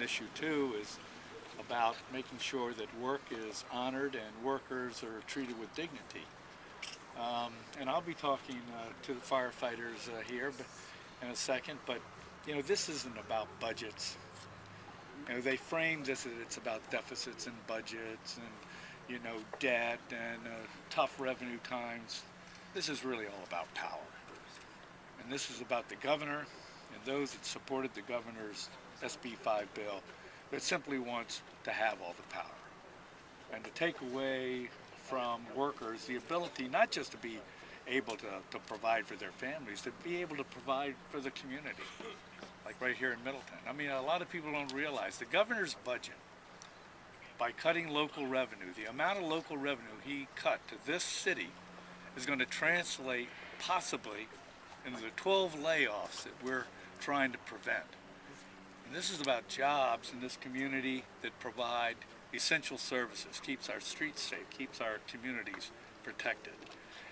issue too is about making sure that work is honored and workers are treated with dignity. And I'll be talking to the firefighters here in a second, but you know, this isn't about budgets. You know, they frame this as it's about deficits and budgets and, you know, debt and tough revenue times. This is really all about power. And this is about the governor and those that supported the governor's SB 5 bill that simply wants to have all the power. And to take away from workers the ability not just to be able to provide for their families, to be able to provide for the community, like right here in Middletown. I mean, a lot of people don't realize the governor's budget, by cutting local revenue, the amount of local revenue he cut to this city is going to translate possibly into the 12 layoffs that we're trying to prevent. And this is about jobs in this community that provide essential services, keeps our streets safe, keeps our communities protected.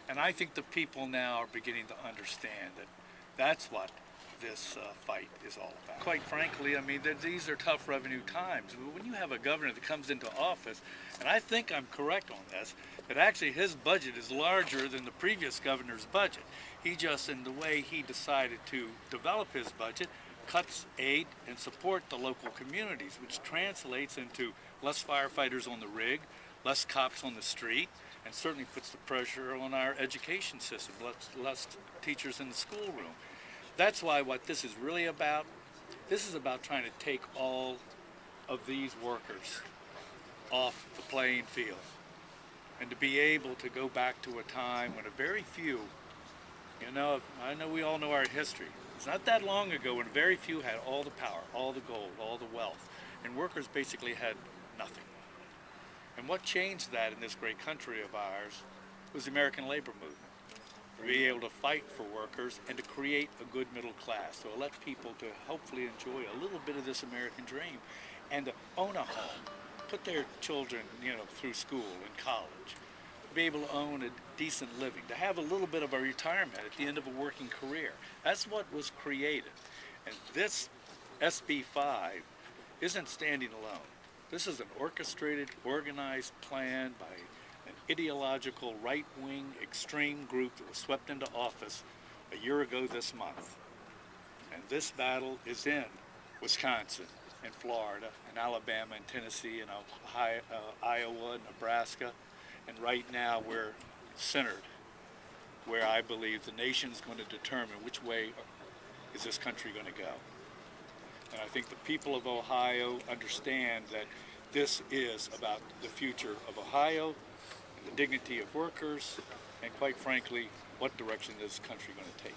And I think the people now are beginning to understand that that's what this fight is all about. Quite frankly, I mean, these are tough revenue times. When you have a governor that comes into office, and I think I'm correct on this, that actually his budget is larger than the previous governor's budget. He just, in the way he decided to develop his budget, cuts aid and support the local communities, which translates into less firefighters on the rig, less cops on the street, and certainly puts the pressure on our education system, less teachers in the schoolroom. That's why what this is really about, this is about trying to take all of these workers off the playing field and to be able to go back to a time when a very few, you know, I know we all know our history. It's not that long ago when very few had all the power, all the gold, all the wealth, and workers basically had nothing. And what changed that in this great country of ours was the American labor movement. To be able to fight for workers and to create a good middle class, to let people to hopefully enjoy a little bit of this American dream and to own a home, put their children, you know, through school and college, to be able to own a decent living, to have a little bit of a retirement at the end of a working career. That's what was created. And this SB 5 isn't standing alone. This is an orchestrated, organized plan by an ideological, right-wing, extreme group that was swept into office a year ago this month. And this battle is in Wisconsin, and Florida, and Alabama, and Tennessee, and Ohio, Iowa, and Nebraska. And right now we're centered where I believe the nation's going to determine which way is this country going to go. And I think the people of Ohio understand that this is about the future of Ohio, the dignity of workers, and quite frankly, what direction is this country going to take.